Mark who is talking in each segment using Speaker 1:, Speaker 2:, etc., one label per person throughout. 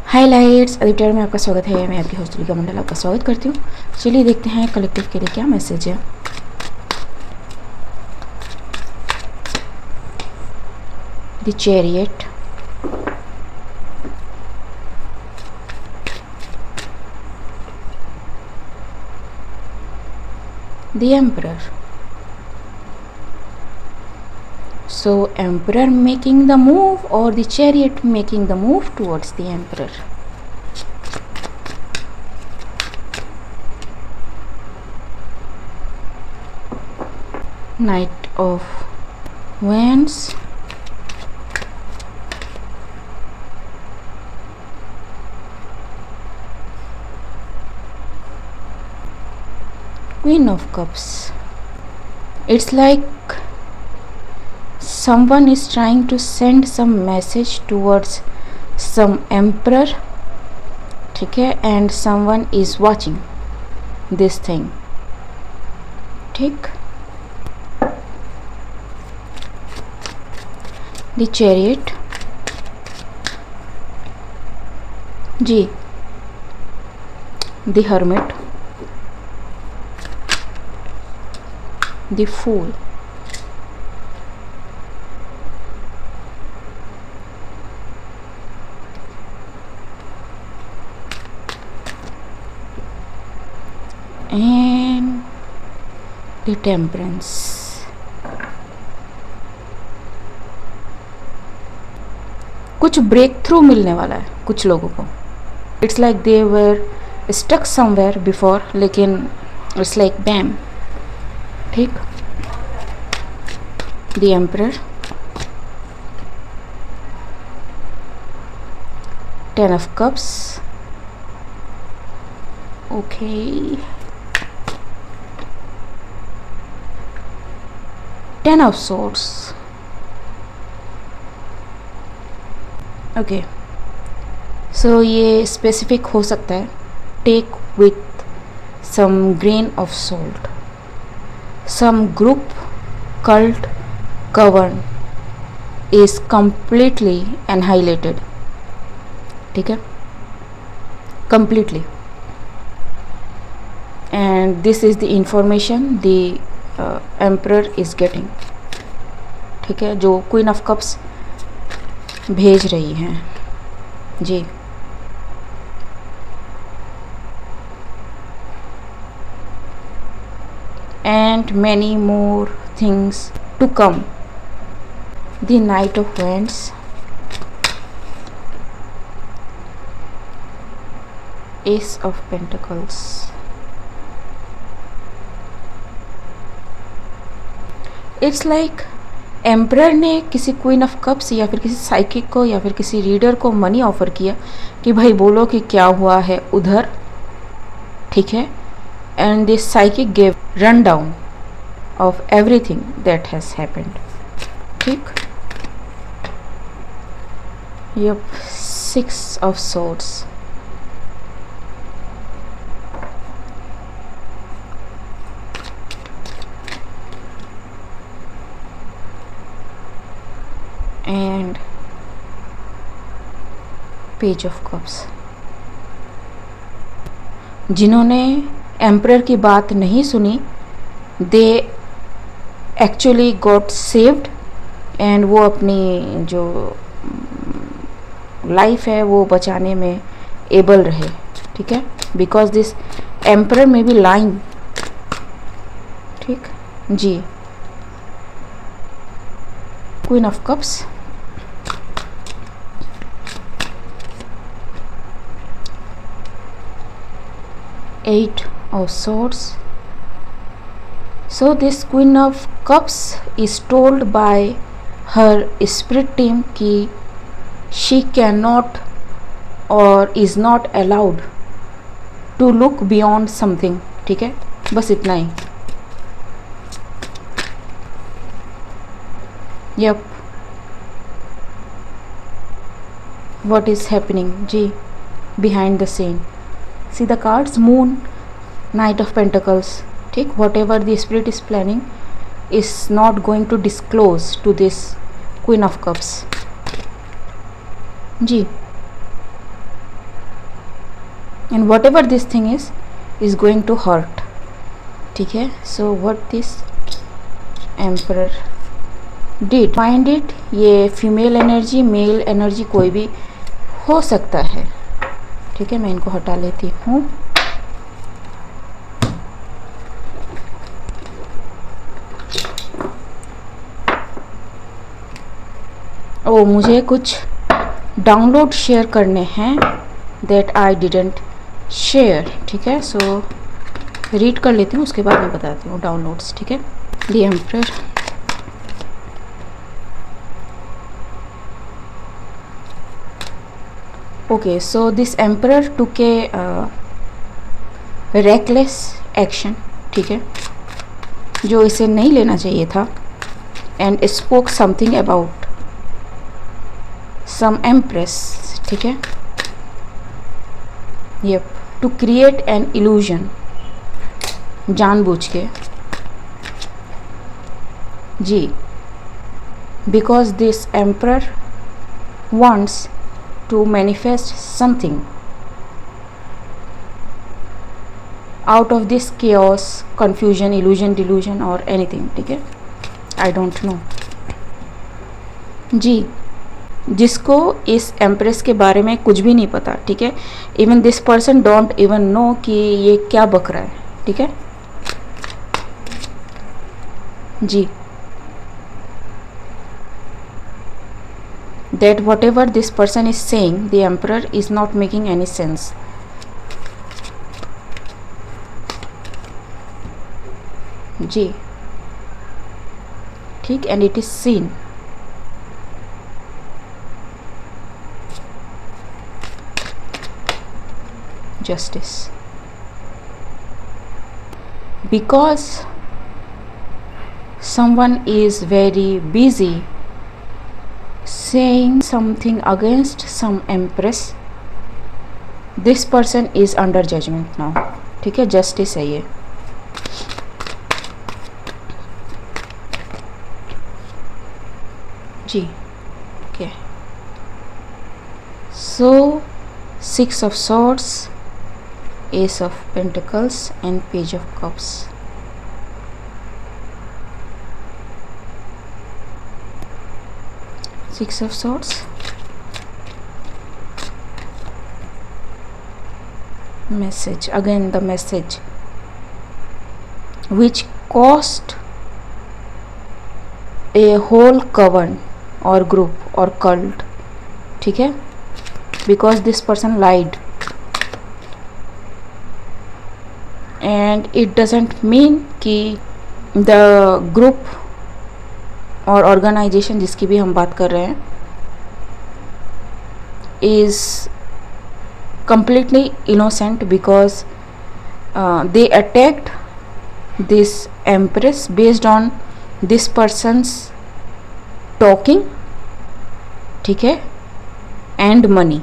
Speaker 1: Highlights अदिप्टर में आपका स्वागत है। मैं आपकी होस्ट लिका मंडल आपका स्वागत करती हूँ। चलिए देखते हैं कलेक्टिव के लिए क्या मैसेज है। The chariot, the emperor. So emperor making the move or the chariot making the move towards the emperor. Knight of Wands, Queen of Cups. It's like someone is trying to send some message towards some emperor, ठीक है, and someone is watching this thing, ठीक. The chariot, जी. The hermit, the fool. And the temperance. कुछ breakthrough मिलने वाला है कुछ लोगों को. It's like they were stuck somewhere before, लेकिन इट्स लाइक बैम, ठीक. The emperor, 10 of cups. Okay. 10 of swords. Okay, so ये स्पेसिफिक हो सकता है. Take with some grain of salt. Some group, cult, govern is completely annihilated, ठीक है, completely. And this is the information the emperor is getting, ठीक है, जो queen of cups भेज रही हैं जी. And many more things to come. The Knight of Wands, Ace of Pentacles. It's like emperor ने किसी क्वीन ऑफ कप्स या फिर किसी साइकिक को या फिर किसी रीडर को मनी ऑफर किया कि भाई बोलो कि क्या हुआ है उधर, ठीक है. And this psychic gave run down of everything that has happened, ठीक. Yep, 6 of swords. And Page of Cups. जिन्होंने एम्परर की बात नहीं सुनी, they actually got saved, and वो अपनी जो लाइफ है वो बचाने में एबल रहे, ठीक है, बिकॉज दिस एम्परर में भी लाइन, ठीक जी. Queen of cups, Eight of Swords. So this Queen of Cups is told by her spirit team कि she cannot or is not allowed to look beyond something, ठीक है, बस इतना ही. Yep. What is happening जी behind the scene? See the cards, Moon, Knight of Pentacles, ठीक. Whatever the spirit is planning is not going to disclose to this Queen of Cups जी. And whatever this thing is going to hurt. ठीक है. So what this emperor did, find it. ये female energy, male energy कोई भी हो सकता है. ठीक है, मैं इनको हटा लेती हूँ. ओ, मुझे कुछ डाउनलोड शेयर करने हैं दैट आई डिडंट शेयर. ठीक है, सो रीड कर लेती हूँ, उसके बाद मैं बताती हूँ डाउनलोड्स. ठीक है. The emperor. Okay, so this emperor took a reckless action. ठीक है, जो इसे नहीं लेना चाहिए था. And spoke something about some empress. ठीक है. Yep, to create an illusion, जानबूझ के. जी, because this emperor wants to manifest something out of this chaos, confusion, illusion, delusion or anything. ठीक है, I don't know. जी, जिसको इस एम्प्रेस के बारे में कुछ भी नहीं पता. ठीक है, even this person don't even know कि ये क्या बक रहा है. ठीक है. जी, that whatever this person is saying, the emperor is not making any sense. जी, ठीक. and it is seen. Justice. Because someone is very busy saying something against some empress, this person is under judgment now. ठीक है, justice है ये. जी, okay. So 6 of swords, ace of pentacles and page of cups. Six of Swords, message, again the message which cost a whole coven or group or cult. ठीक है, because this person lied and it doesn't mean कि the group और organisation जिसकी भी हम बात कर रहे हैं is completely innocent because they attacked this empress based on this person's talking. ठीक है, and money.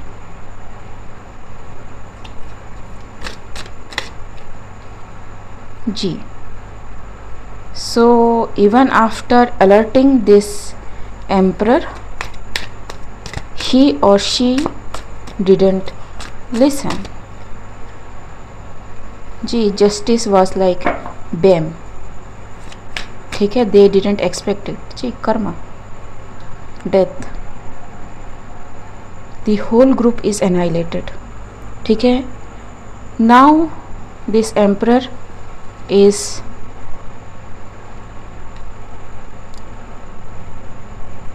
Speaker 1: Ji, so even after alerting this emperor, he or she didn't listen. Ji, justice was like bam. ठीक है, they didn't expect it. Ji, karma, death. The whole group is annihilated. ठीक है, now this emperor is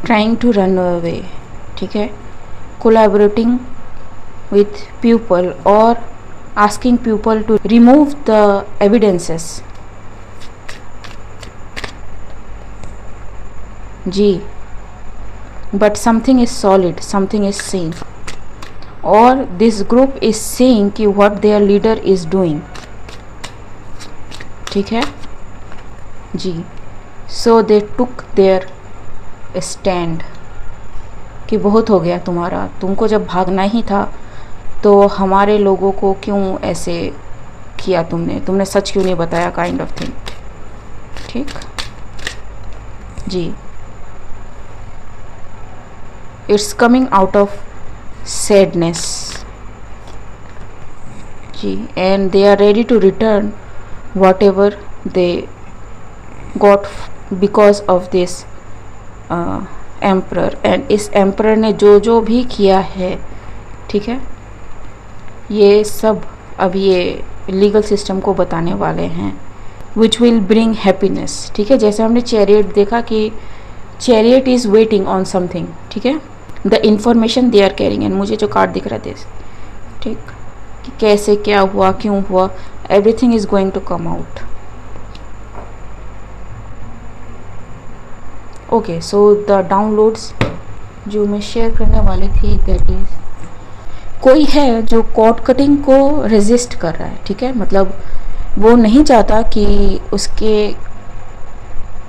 Speaker 1: trying to run away. ठीक है, collaborating with people or asking people to remove the evidences. Ji, but something is solid, something is seen, or this group is seeing कि what their leader is doing. ठीक है जी, so they took their stand कि बहुत हो गया तुम्हारा, तुमको जब भागना ही था तो हमारे लोगों को क्यों ऐसे किया, तुमने सच क्यों नहीं बताया, काइंड ऑफ थिंग. ठीक जी, it's coming out of sadness. जी, and they are ready to return whatever they got because of this emperor. And इस एम्प्रर ने जो जो भी किया है, ठीक है, ये सब अब ये लीगल सिस्टम को बताने वाले हैं, विच विल ब्रिंग हैप्पीनेस। ठीक है, जैसे हमने चैरियट देखा कि chariot is waiting on something, ठीक है, the information they are carrying. And मुझे जो कार्ड दिख रहा है, ठीक, कि कैसे क्या हुआ, क्यों हुआ, everything is going to come out. Okay, so the downloads जो मैं शेयर करने वाली थी, दैट इज कोई है जो कॉर्ड कटिंग को रेजिस्ट कर रहा है। ठीक है, मतलब वो नहीं चाहता कि उसके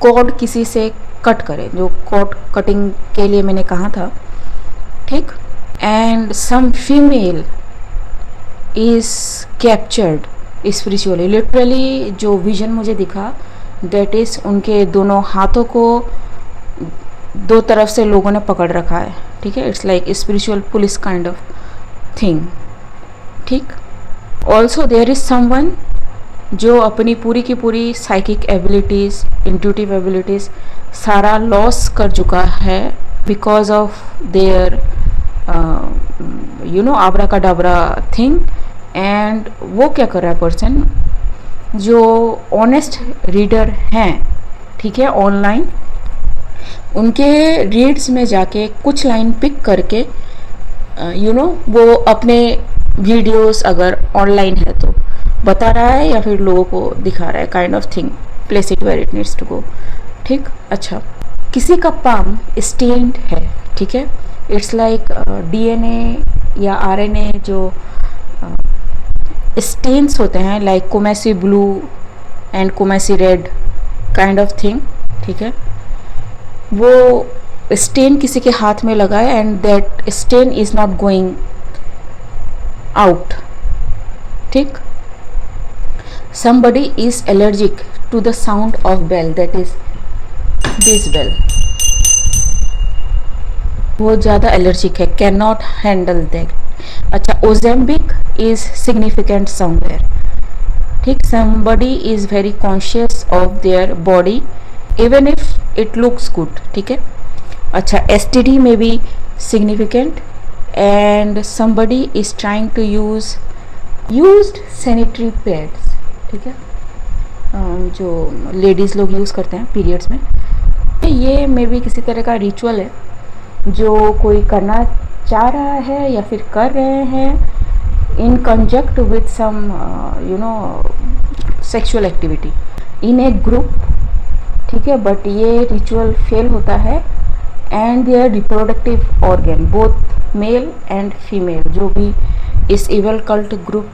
Speaker 1: कॉर्ड किसी से कट करे, जो कॉर्ड कटिंग के लिए मैंने कहा था। ठीक, and some female is captured spiritually. Literally जो विजन मुझे दिखा, दैट इज उनके दोनों हाथों को दो तरफ से लोगों ने पकड़ रखा है। ठीक है, it's like spiritual police kind of thing. ठीक, ऑल्सो देयर इज समवन जो अपनी पूरी की पूरी साइकिक एबिलिटीज़, इंट्यूटिव एबिलिटीज़ सारा लॉस कर चुका है because of their abracadabra thing. And वो क्या कर रहा है पर्सन, जो ऑनेस्ट रीडर हैं, ठीक है, ऑनलाइन, उनके रीड्स में जाके कुछ लाइन पिक करके वो अपने वीडियोस अगर ऑनलाइन है तो बता रहा है या फिर लोगों को दिखा रहा है, kind of thing, place it where it needs to go. ठीक, अच्छा, किसी का पाम स्टेन्ड है। ठीक है, इट्स लाइक डीएनए या आरएनए जो स्टेन्स होते हैं, like Coomassie blue and Coomassie red kind of thing. ठीक है, वो स्टेन किसी के हाथ में लगा है and that stain is not going out. ठीक, somebody is allergic to the sound of bell, that is this bell। बहुत ज़्यादा एलर्जिक है, कैन नॉट हैंडल दैट। अच्छा, ओजेम्बिक इज सिग्निफिकेंट समवेयर। ठीक, somebody is very conscious of their body even if it looks good। ठीक है, अच्छा, STD में भी significant and somebody is trying to use used sanitary pads। ठीक है, जो लेडीज़ लोग यूज़ करते हैं पीरियड्स में। ये मे भी किसी तरह का रिचुअल है जो कोई करना चाह रहा है या फिर कर रहे हैं in conjunct with some sexual activity in a group. ठीक है, बट ये रिचुअल फेल होता है and their reproductive organ, both male and female, जो भी इस इवल कल्ट ग्रुप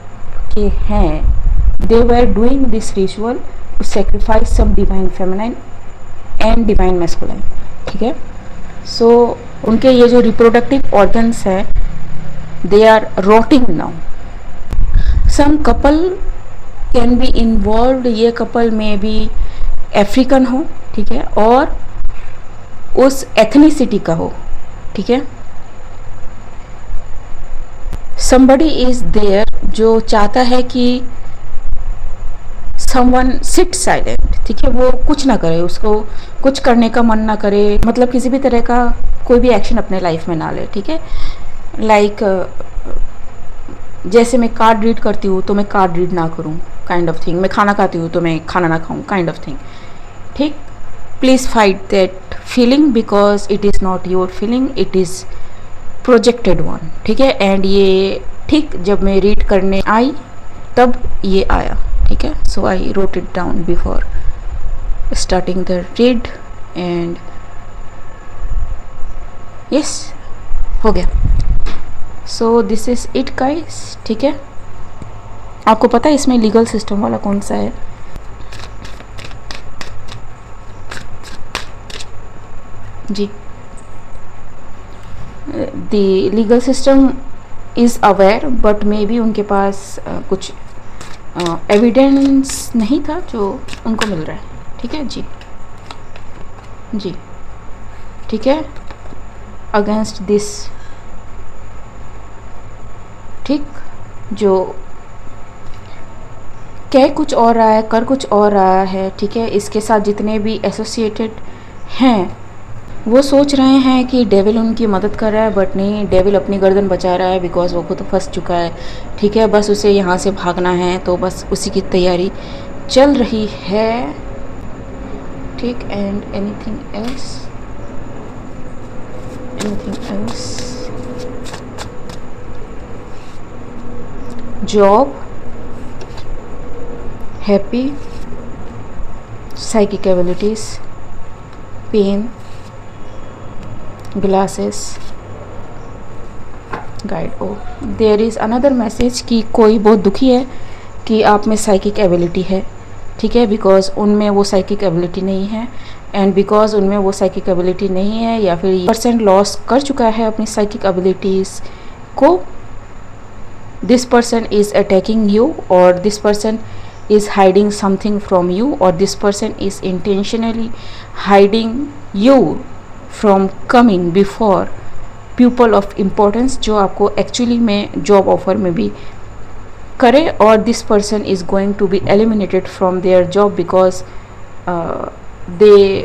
Speaker 1: के हैं, they were doing this ritual to sacrifice some divine feminine and divine masculine। ठीक है, सो उनके ये जो रिप्रोडक्टिव ऑर्गन्स है, they are rotting now। some couple can be involved, ये कपल में भी अफ्रीकन हो, ठीक है, और उस एथनिसिटी का हो। ठीक है, somebody is there जो चाहता है कि someone sit silent। ठीक है, वो कुछ ना करे, उसको कुछ करने का मन ना करे, मतलब किसी भी तरह का कोई भी एक्शन अपने लाइफ में ना ले। ठीक है, लाइक जैसे मैं कार्ड रीड करती हूँ तो मैं कार्ड रीड ना करूँ, काइंड ऑफ थिंग। मैं खाना खाती हूँ तो मैं खाना ना खाऊँ, काइंड ऑफ थिंग। ठीक, please fight that feeling because it is not your feeling, it is projected one. ठीक है, एंड ये ठीक जब मैं रीड करने आई तब ये आया। ठीक है, so I wrote it down before starting the read and yes, हो गया। So this is it guys. ठीक है, आपको पता है इसमें लीगल सिस्टम वाला कौन सा है? जी, the legal system is aware but maybe उनके पास कुछ एविडेंस नहीं था जो उनको मिल रहा है। ठीक है जी, जी, ठीक है, अगेंस्ट दिस, ठीक, जो कह कुछ और रहा है, कर कुछ और रहा है, ठीक है। इसके साथ जितने भी एसोसिएटेड हैं वो सोच रहे हैं कि डेविल उनकी मदद कर रहा है, बट नहीं, डेविल अपनी गर्दन बचा रहा है बिकॉज वो खुद फंस चुका है, ठीक है। बस उसे यहाँ से भागना है, तो बस उसी की तैयारी चल रही है, ठीक। And anything else, job, happy, psychic abilities, pain, glasses, guide. Oh there is another message कि कोई बहुत दुखी है कि आप में साइकिक एबिलिटी है, ठीक है, बिकॉज उनमें वो साइकिक एबिलिटी नहीं है। एंड बिकॉज उनमें वो साइकिक एबिलिटी नहीं है या फिर % लॉस कर चुका है अपनी साइकिक एबिलिटीज़ को, this person is attacking you, और this person is hiding something from you, or this person is intentionally hiding you from coming before people of importance जो आपको एक्चुअली में जॉब ऑफर में भी करे, और this person is going to be eliminated from their job because they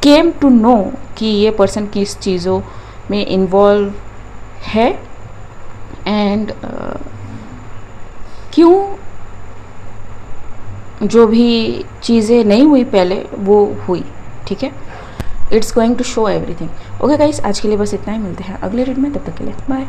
Speaker 1: came to know कि ये person किस चीज़ों में इन्वॉल्व है, एंड क्यों जो भी चीज़ें नहीं हुई पहले वो हुई, ठीक है। It's going to show everything. Okay guys, आज के लिए बस इतना ही, मिलते हैं अगले रीड में, तब तक के लिए बाय।